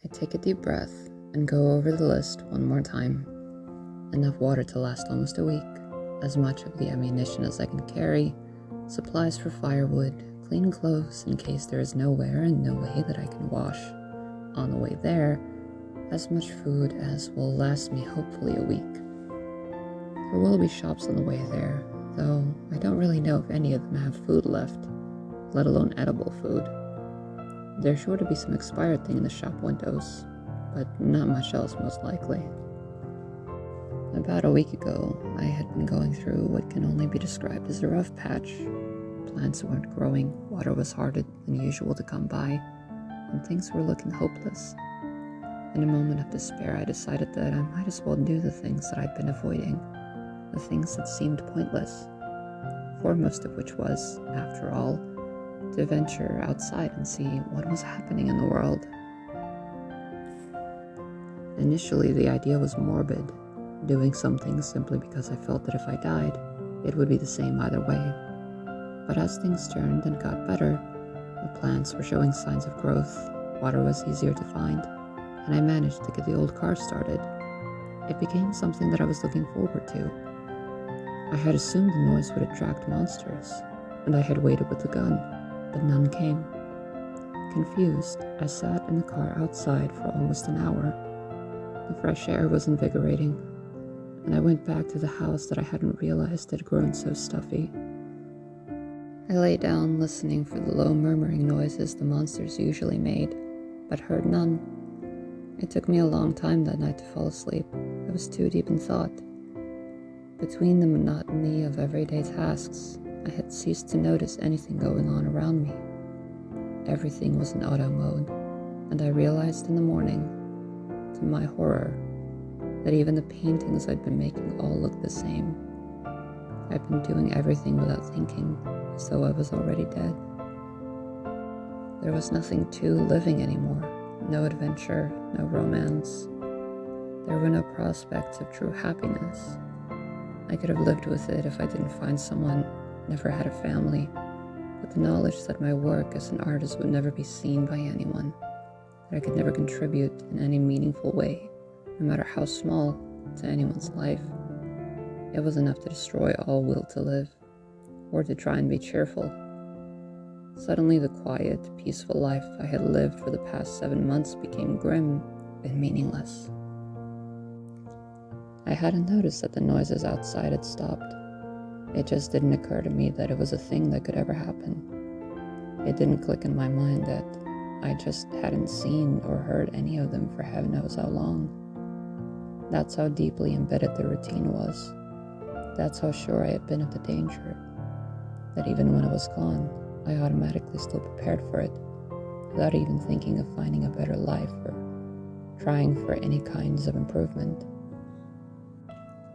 I take a deep breath and go over the list one more time. Enough water to last almost a week, as much of the ammunition as I can carry, supplies for firewood, clean clothes in case there is nowhere and no way that I can wash. On the way there, as much food as will last me hopefully a week. There will be shops on the way there, though I don't really know if any of them have food left, let alone edible food. There's sure to be some expired thing in the shop windows, but not much else most likely. About a week ago, I had been going through what can only be described as a rough patch. Plants weren't growing, water was harder than usual to come by, and things were looking hopeless. In a moment of despair, I decided that I might as well do the things that I'd been avoiding, the things that seemed pointless, foremost of which was, after all, to venture outside and see what was happening in the world. Initially, the idea was morbid, doing something simply because I felt that if I died, it would be the same either way. But as things turned and got better, the plants were showing signs of growth, water was easier to find, and I managed to get the old car started. It became something that I was looking forward to. I had assumed the noise would attract monsters, and I had waited with the gun, but none came. Confused, I sat in the car outside for almost an hour. The fresh air was invigorating, and I went back to the house that I hadn't realized had grown so stuffy. I lay down listening for the low murmuring noises the monsters usually made, but heard none. It took me a long time that night to fall asleep. I was too deep in thought. Between the monotony of everyday tasks, I had ceased to notice anything going on around me. Everything was in auto mode, and I realized in the morning, to my horror, that even the paintings I'd been making all looked the same. I'd been doing everything without thinking, as though I was already dead. There was nothing to living anymore, no adventure, no romance. There were no prospects of true happiness. I could have lived with it if I didn't find someone, never had a family, but the knowledge that my work as an artist would never be seen by anyone, that I could never contribute in any meaningful way, no matter how small, to anyone's life. It was enough to destroy all will to live, or to try and be cheerful. Suddenly the quiet, peaceful life I had lived for the past 7 months became grim and meaningless. I hadn't noticed that the noises outside had stopped. It just didn't occur to me that it was a thing that could ever happen. It didn't click in my mind that I just hadn't seen or heard any of them for heaven knows how long. That's how deeply embedded the routine was. That's how sure I had been of the danger. That even when it was gone, I automatically still prepared for it, without even thinking of finding a better life or trying for any kinds of improvement.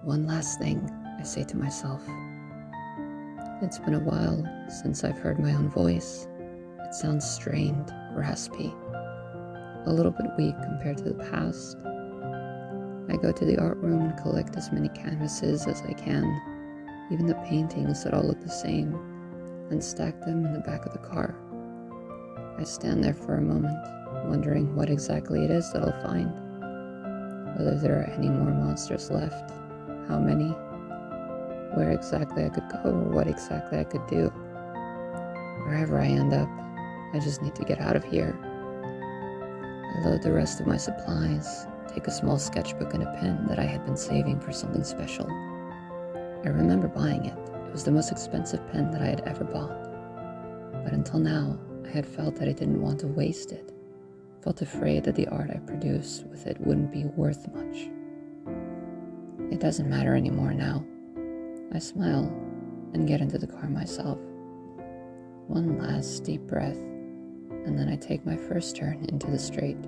One last thing, I say to myself. It's been a while since I've heard my own voice. It sounds strained, raspy, a little bit weak compared to the past. I go to the art room and collect as many canvases as I can, even the paintings that all look the same, and stack them in the back of the car. I stand there for a moment, wondering what exactly it is that I'll find. Whether there are any more monsters left, how many, where exactly I could go, or what exactly I could do. Wherever I end up, I just need to get out of here. I load the rest of my supplies, take a small sketchbook and a pen that I had been saving for something special. I remember buying it. It was the most expensive pen that I had ever bought. But until now, I had felt that I didn't want to waste it. Felt afraid that the art I produced with it wouldn't be worth much. It doesn't matter anymore now. I smile and get into the car myself. One last deep breath, and then I take my first turn into the straight.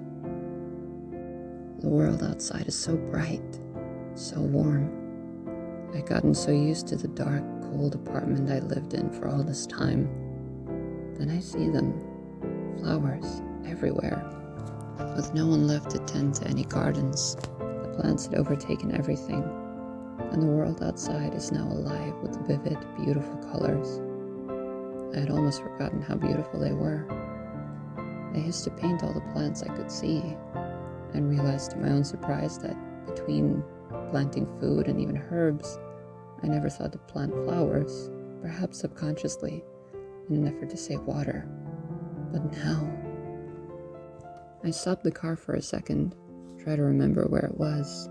The world outside is so bright, so warm. I'd gotten so used to the dark, cold apartment I lived in for all this time. Then I see them, flowers everywhere, with no one left to tend to any gardens. The plants had overtaken everything, and the world outside is now alive with vivid, beautiful colors. I had almost forgotten how beautiful they were. I used to paint all the plants I could see, and realized to my own surprise that between planting food and even herbs, I never thought to plant flowers, perhaps subconsciously, in an effort to save water. But now, I stopped the car for a second, try to remember where it was.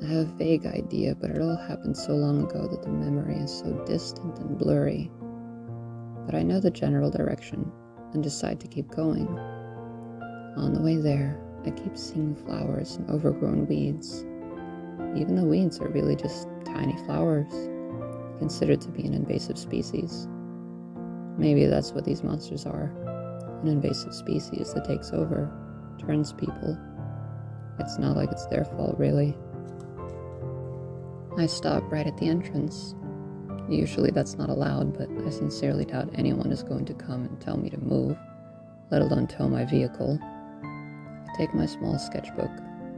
I have a vague idea, but it all happened so long ago that the memory is so distant and blurry. But I know the general direction and decide to keep going. On the way there, I keep seeing flowers and overgrown weeds. Even the weeds are really just tiny flowers, considered to be an invasive species. Maybe that's what these monsters are, an invasive species that takes over, turns people. It's not like it's their fault, really. I stop right at the entrance. Usually that's not allowed, but I sincerely doubt anyone is going to come and tell me to move, let alone tow my vehicle. I take my small sketchbook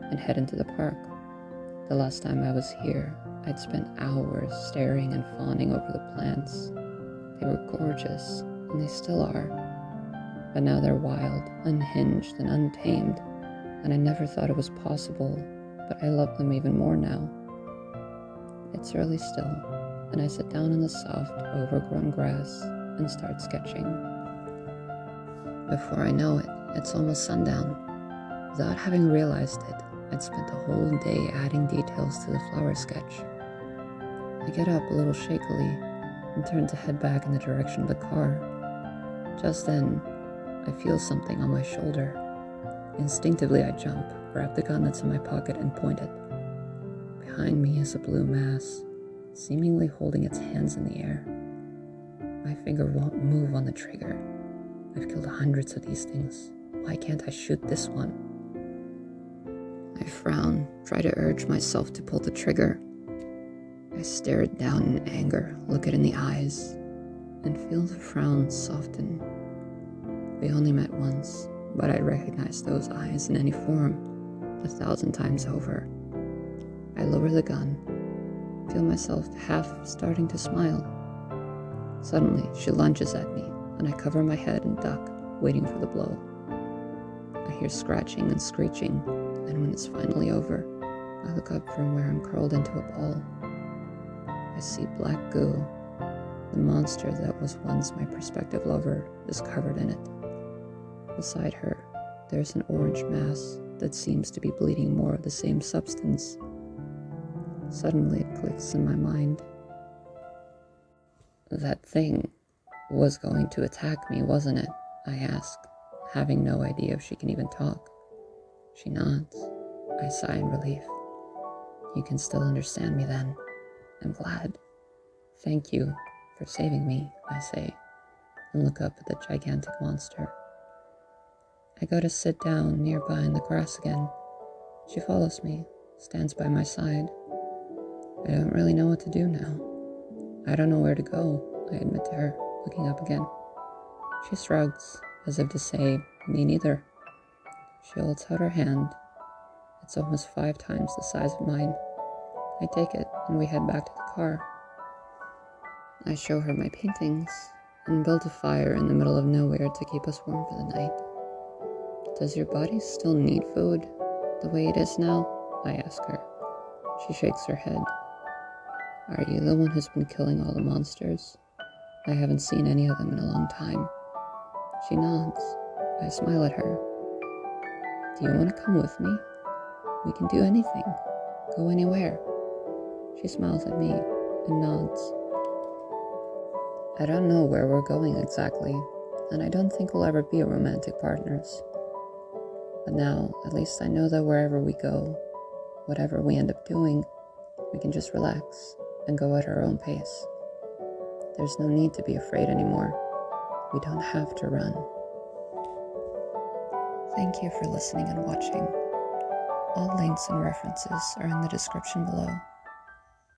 and head into the park. The last time I was here, I'd spent hours staring and fawning over the plants. They were gorgeous, and they still are. But now they're wild, unhinged, and untamed, and I never thought it was possible, but I love them even more now. It's early still, and I sit down in the soft, overgrown grass and start sketching. Before I know it, it's almost sundown. Without having realized it, I'd spent the whole day adding details to the flower sketch. I get up a little shakily and turn to head back in the direction of the car. Just then, I feel something on my shoulder. Instinctively, I jump, grab the gun that's in my pocket, and point it. Behind me is a blue mass, seemingly holding its hands in the air. My finger won't move on the trigger. I've killed hundreds of these things. Why can't I shoot this one? I frown, try to urge myself to pull the trigger. I stare it down in anger, look it in the eyes, and feel the frown soften. We only met once, but I'd recognize those eyes in any form, 1,000 times over. I lower the gun, feel myself half starting to smile. Suddenly, she lunges at me, and I cover my head and duck, waiting for the blow. I hear scratching and screeching, and when it's finally over, I look up from where I'm curled into a ball. I see black goo. The monster that was once my prospective lover is covered in it. Beside her, there's an orange mass that seems to be bleeding more of the same substance. Suddenly it clicks in my mind. That thing was going to attack me, wasn't it? I ask, having no idea if she can even talk. She nods. I sigh in relief. You can still understand me then. I'm glad. Thank you for saving me, I say, and look up at the gigantic monster. I go to sit down nearby in the grass again. She follows me, stands by my side. I don't really know what to do now. I don't know where to go, I admit to her, looking up again. She shrugs, as if to say, me neither. She holds out her hand. It's almost 5 times the size of mine. I take it, and we head back to the car. I show her my paintings, and build a fire in the middle of nowhere to keep us warm for the night. Does your body still need food, the way it is now? I ask her. She shakes her head. Are you the one who's been killing all the monsters? I haven't seen any of them in a long time. She nods. I smile at her. Do you want to come with me? We can do anything. Go anywhere. She smiles at me and nods. I don't know where we're going exactly, and I don't think we'll ever be romantic partners. But now, at least I know that wherever we go, whatever we end up doing, we can just relax and go at our own pace. There's no need to be afraid anymore. We don't have to run. Thank you for listening and watching. All links and references are in the description below.